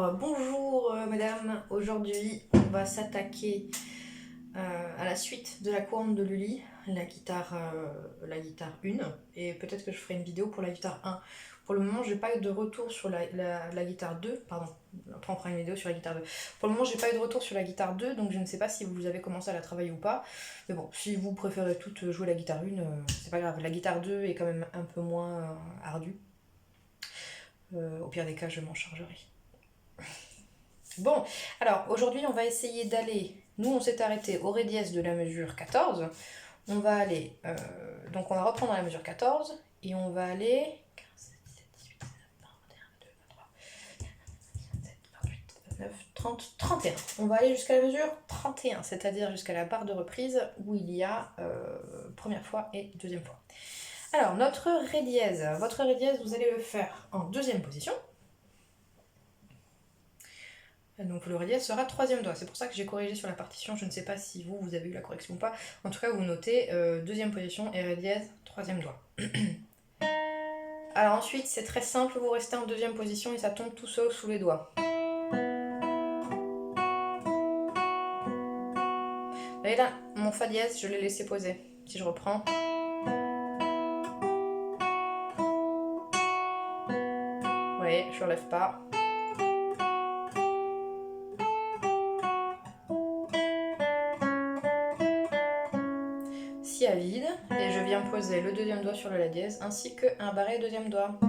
Alors, bonjour mesdames, aujourd'hui on va s'attaquer à la suite de la couronne de Lully, la guitare 1, et peut-être que je ferai une vidéo pour la guitare 1. Pour le moment j'ai pas eu de retour sur la guitare 2, pardon, après on fera une vidéo sur la guitare 2. Pour le moment j'ai pas eu de retour sur la guitare 2, donc je ne sais pas si vous avez commencé à la travailler ou pas, mais bon, si vous préférez toutes jouer la guitare 1, c'est pas grave, la guitare 2 est quand même un peu moins ardue. Au pire des cas je m'en chargerai. Bon, alors aujourd'hui on va essayer d'aller, nous on s'est arrêté au ré dièse de la mesure 14, on va aller, donc on va reprendre la mesure 14 et on va aller 15, 17, 18, 19, 20, 21, 22, 23, 29, 30, 31. On va aller jusqu'à la mesure 31, c'est-à-dire jusqu'à la barre de reprise où il y a première fois et deuxième fois. Alors notre ré dièse, votre ré dièse vous allez le faire en deuxième position. Donc le ré dièse sera troisième doigt, c'est pour ça que j'ai corrigé sur la partition, je ne sais pas si vous avez eu la correction ou pas. En tout cas vous notez deuxième position et ré dièse, troisième doigt. Alors ensuite c'est très simple, vous restez en deuxième position et ça tombe tout seul sous les doigts. Vous voyez là, mon fa dièse je l'ai laissé poser. Si je reprends. Vous voyez, je ne relève pas. Si à vide, et je viens poser le deuxième doigt sur le la dièse, ainsi qu'un barré deuxième doigt.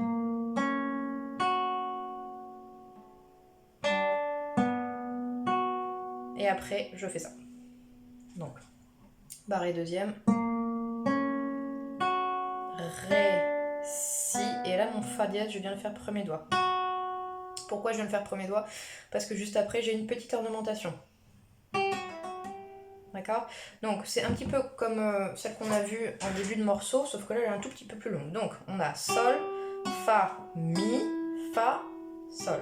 Et après, je fais ça. Donc, barré deuxième, ré, si, et là mon fa dièse, je viens le faire premier doigt. Pourquoi je viens le faire premier doigt? Parce que juste après, j'ai une petite ornementation. D'accord? Donc c'est un petit peu comme celle qu'on a vue en début de morceau, sauf que là elle est un tout petit peu plus longue. Donc on a Sol, Fa, Mi, Fa, Sol.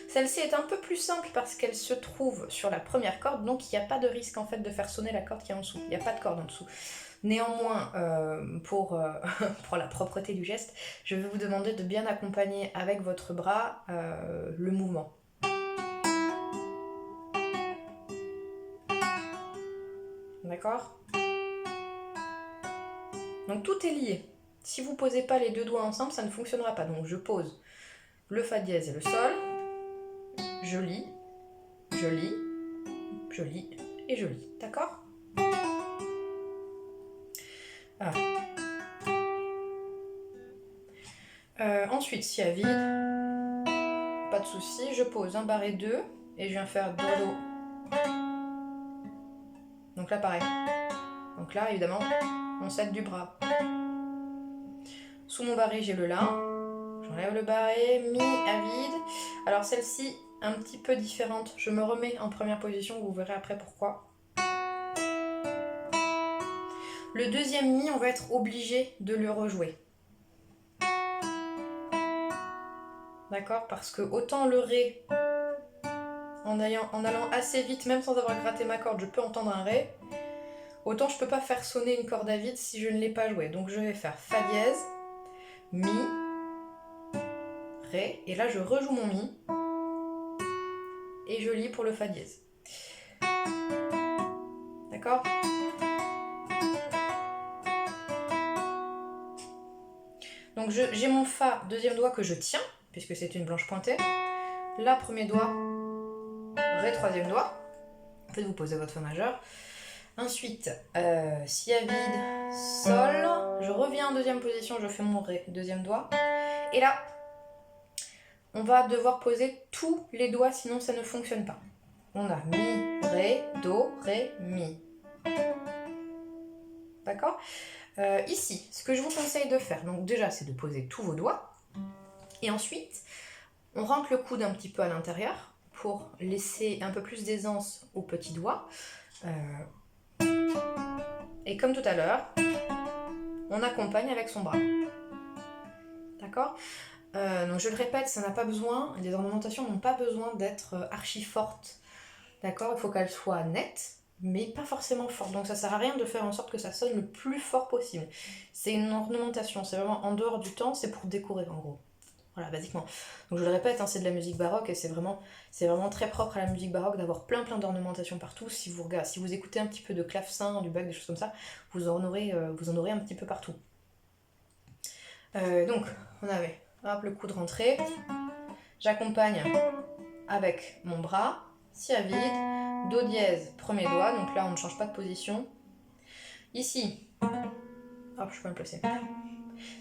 Celle-ci est un peu plus simple parce qu'elle se trouve sur la première corde, donc il n'y a pas de risque en fait de faire sonner la corde qui est en dessous. Il n'y a pas de corde en dessous. Néanmoins, pour la propreté du geste, je vais vous demander de bien accompagner avec votre bras le mouvement. D'accord? Donc tout est lié. Si vous ne posez pas les deux doigts ensemble, ça ne fonctionnera pas. Donc je pose le fa dièse et le sol, je lis, je lis, je lis et je lis. D'accord? Ah. Ensuite, si à vide, pas de souci, je pose un barré 2 et je viens faire do do. Donc là pareil. Donc là évidemment, on s'aide du bras. Sous mon barré, j'ai le la. J'enlève le barré, mi à vide. Alors celle-ci, un petit peu différente. Je me remets en première position, vous verrez après pourquoi. Le deuxième mi, on va être obligé de le rejouer. D'accord? Parce que autant le ré, en allant assez vite, même sans avoir gratté ma corde, je peux entendre un ré. Autant je peux pas faire sonner une corde à vide si je ne l'ai pas joué. Donc je vais faire fa dièse, mi, ré, et là je rejoue mon mi, et je lis pour le fa dièse. D'accord? Donc j'ai mon fa, deuxième doigt que je tiens, puisque c'est une blanche pointée. Là, premier doigt, ré, troisième doigt. En fait, vous posez votre fa majeur. Ensuite, si à vide, sol, je reviens en deuxième position, je fais mon ré, deuxième doigt. Et là, on va devoir poser tous les doigts, sinon ça ne fonctionne pas. On a mi, ré, do, ré, mi. D'accord? Ici, ce que je vous conseille de faire, donc déjà, c'est de poser tous vos doigts. Et ensuite, on rentre le coude un petit peu à l'intérieur pour laisser un peu plus d'aisance aux petits doigts. Et comme tout à l'heure, on accompagne avec son bras. D'accord? Donc je le répète, ça n'a pas besoin, les ornementations n'ont pas besoin d'être archi fortes. D'accord? Il faut qu'elles soient nettes, mais pas forcément fortes. Donc ça sert à rien de faire en sorte que ça sonne le plus fort possible. C'est une ornementation, c'est vraiment en dehors du temps, c'est pour décorer en gros. Voilà, basiquement. Donc je le répète, hein, c'est de la musique baroque et c'est vraiment très propre à la musique baroque d'avoir plein d'ornementations partout. Si vous écoutez un petit peu de clavecin, du Bach, des choses comme ça, vous en aurez un petit peu partout. Donc, on avait hop, le coup de rentrée. J'accompagne avec mon bras, si à vide, do dièse, premier doigt, donc là on ne change pas de position. Ici, hop, je peux me placer.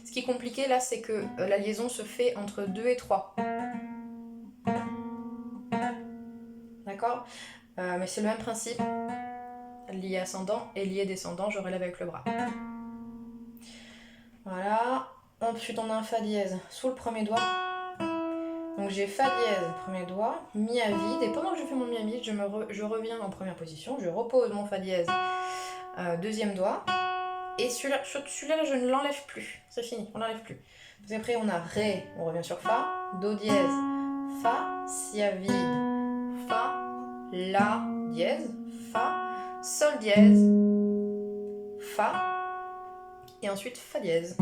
Ce qui est compliqué là, c'est que la liaison se fait entre 2 et 3. D'accord, mais c'est le même principe. Lié ascendant et lié descendant, je relève avec le bras. Voilà. Ensuite, on a un fa dièse sous le premier doigt. Donc j'ai fa dièse, premier doigt, mi à vide. Et pendant que je fais mon mi à vide, je reviens en première position. Je repose mon fa dièse, deuxième doigt. Et celui-là, je ne l'enlève plus. C'est fini, on l'enlève plus. Parce qu'après, on a ré, on revient sur fa, do dièse, fa, si à vide, fa, la dièse, fa, sol dièse, fa, et ensuite fa dièse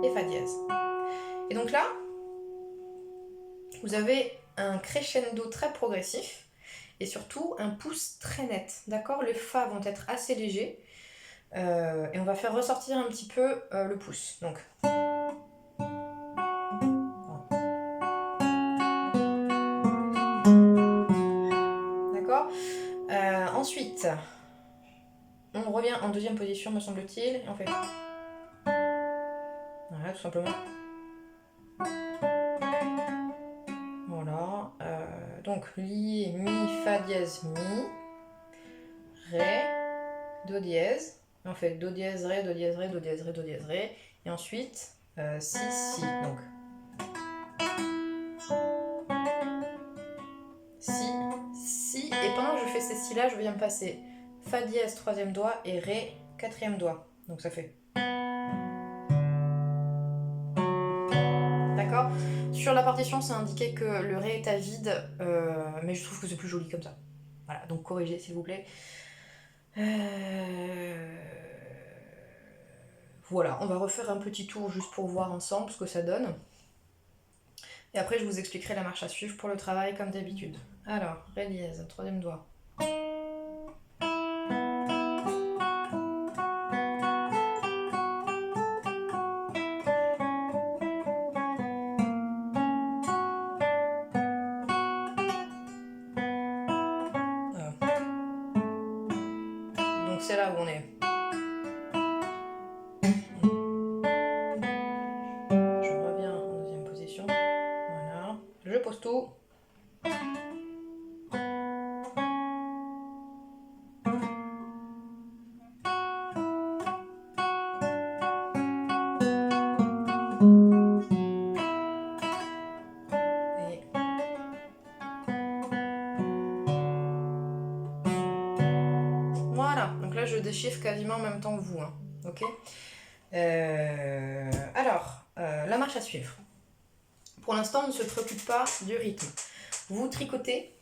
et fa dièse. Et donc là, vous avez un crescendo très progressif et surtout un pouce très net. D'accord, les fa vont être assez légers et on va faire ressortir un petit peu le pouce. Donc. D'accord. Ensuite, on revient en deuxième position, me semble-t-il, et on fait. Voilà, tout simplement. Voilà. Donc, lié, mi, fa dièse, mi, ré, do dièse. On fait do dièse, ré, do dièse, ré, do dièse, ré, do dièse, ré. Et ensuite, si, si. Donc, si, si. Et pendant que je fais ces si-là, je viens me passer fa dièse, troisième doigt, et ré, quatrième doigt. Donc, ça fait. D'accord. Sur la partition, c'est indiqué que le ré est à vide, mais je trouve que c'est plus joli comme ça. Voilà, donc corrigez s'il vous plaît. Voilà, on va refaire un petit tour juste pour voir ensemble ce que ça donne. Et après, je vous expliquerai la marche à suivre pour le travail comme d'habitude. Alors, ré dièse, troisième doigt. Donc c'est là où on est. Je reviens en deuxième position. Voilà. Je pose tout. Voilà, donc là je déchiffre quasiment en même temps que vous, hein. Ok. Alors, la marche à suivre. Pour l'instant, on ne se préoccupe pas du rythme. Vous tricotez,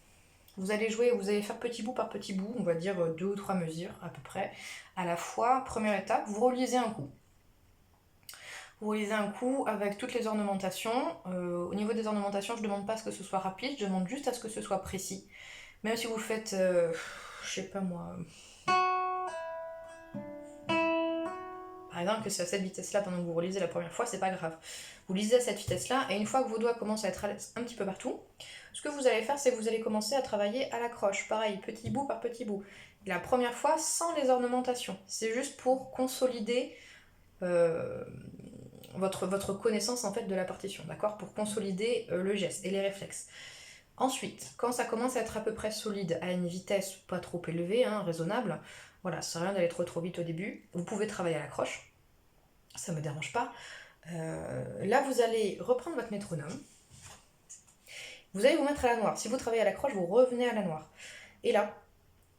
vous allez jouer, vous allez faire petit bout par petit bout, on va dire 2 ou 3 mesures à peu près, à la fois. Première étape, vous relisez un coup. Vous relisez un coup avec toutes les ornementations. Au niveau des ornementations, je ne demande pas à ce que ce soit rapide, je demande juste à ce que ce soit précis. Même si vous faites, je sais pas moi... Par exemple, que c'est à cette vitesse-là pendant que vous relisez la première fois, c'est pas grave. Vous lisez à cette vitesse-là, et une fois que vos doigts commencent à être un petit peu partout, ce que vous allez faire, c'est que vous allez commencer à travailler à la croche. Pareil, petit bout par petit bout. La première fois, sans les ornementations. C'est juste pour consolider votre connaissance en fait de la partition, d'accord? Pour consolider le geste et les réflexes. Ensuite, quand ça commence à être à peu près solide, à une vitesse pas trop élevée, hein, raisonnable, voilà, ça sert à rien d'aller trop vite au début. Vous pouvez travailler à la croche, ça ne me dérange pas. Là, vous allez reprendre votre métronome. Vous allez vous mettre à la noire. Si vous travaillez à la croche, vous revenez à la noire. Et là,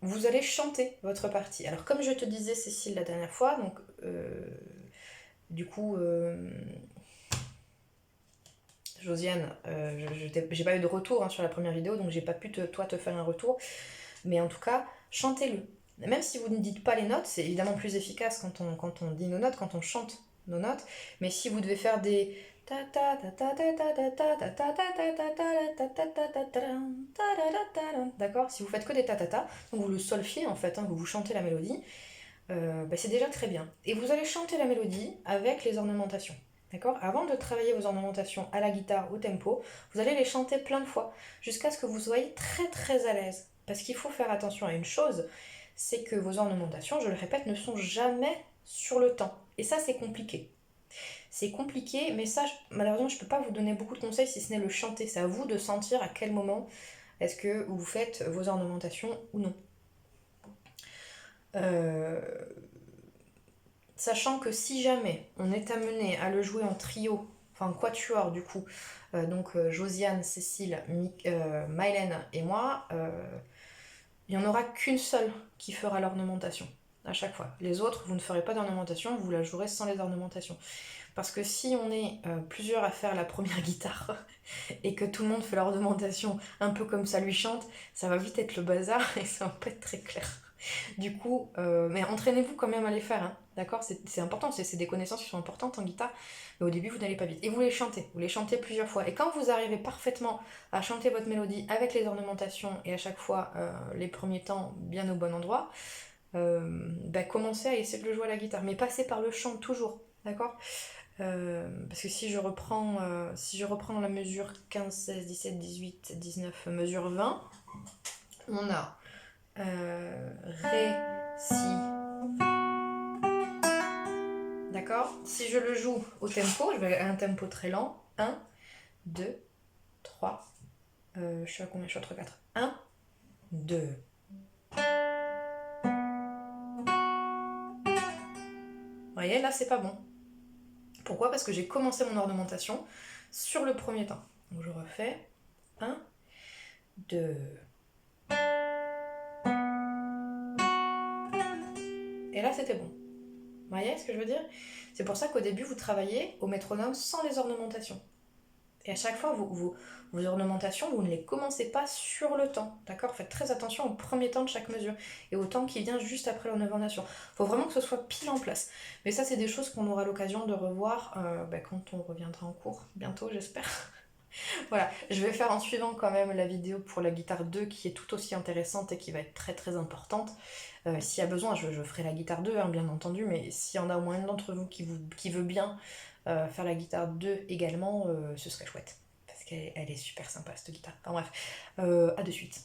vous allez chanter votre partie. Alors, comme je te disais, Cécile, la dernière fois, donc, du coup, Josiane, j'ai pas eu de retour hein, sur la première vidéo, donc j'ai pas pu te faire un retour. Mais en tout cas, chantez-le. Même si vous ne dites pas les notes, c'est évidemment plus efficace quand on dit nos notes, quand on chante nos notes. Mais si vous devez faire des D'accord? Si vous faites que des ta-ta-ta, donc vous le solfiez en fait, hein, vous chantez la mélodie, c'est déjà très bien. Et vous allez chanter la mélodie avec les ornementations. D'accord? Avant de travailler vos ornementations à la guitare, au tempo, vous allez les chanter plein de fois, jusqu'à ce que vous soyez très très à l'aise. Parce qu'il faut faire attention à une chose, c'est que vos ornementations, je le répète, ne sont jamais sur le temps. Et ça, c'est compliqué. C'est compliqué, mais ça, malheureusement, je ne peux pas vous donner beaucoup de conseils si ce n'est le chanter. C'est à vous de sentir à quel moment est-ce que vous faites vos ornementations ou non. Sachant que si jamais on est amené à le jouer en trio, enfin en quatuor du coup, donc Josiane, Cécile, Mylène et moi, il n'y en aura qu'une seule qui fera l'ornementation à chaque fois. Les autres, vous ne ferez pas d'ornementation, vous la jouerez sans les ornementations. Parce que si on est plusieurs à faire la première guitare et que tout le monde fait l'ornementation un peu comme ça lui chante, ça va vite être le bazar et ça va pas être très clair. Du coup, mais entraînez-vous quand même à les faire, hein, d'accord? C'est important, c'est des connaissances qui sont importantes en guitare, mais au début vous n'allez pas vite. Et vous les chantez plusieurs fois. Et quand vous arrivez parfaitement à chanter votre mélodie avec les ornementations et à chaque fois les premiers temps bien au bon endroit, commencez à essayer de le jouer à la guitare, mais passez par le chant toujours, d'accord? Parce que si je reprends la mesure 15, 16, 17, 18, 19, mesure 20, on a Ré, Si. D'accord? Si je le joue au tempo, je vais à un tempo très lent. 1, 2, 3. Je suis à combien? Je suis à 3, 4. 1, 2. Vous voyez, là, c'est pas bon. Pourquoi? Parce que j'ai commencé mon ornementation sur le premier temps. Donc je refais. 1, 2. Et là, c'était bon. Vous voyez ce que je veux dire? C'est pour ça qu'au début, vous travaillez au métronome sans les ornementations. Et à chaque fois, vos ornementations, vous ne les commencez pas sur le temps, d'accord? Faites très attention au premier temps de chaque mesure et au temps qui vient juste après l'ornementation. Il faut vraiment que ce soit pile en place. Mais ça, c'est des choses qu'on aura l'occasion de revoir quand on reviendra en cours, bientôt j'espère. Voilà, je vais faire en suivant quand même la vidéo pour la guitare 2 qui est tout aussi intéressante et qui va être très très importante. S'il y a besoin, je ferai la guitare 2, hein, bien entendu, mais s'il y en a au moins une d'entre vous qui veut bien faire la guitare 2 également, ce serait chouette. Parce qu'elle est super sympa cette guitare. Enfin bref, à de suite.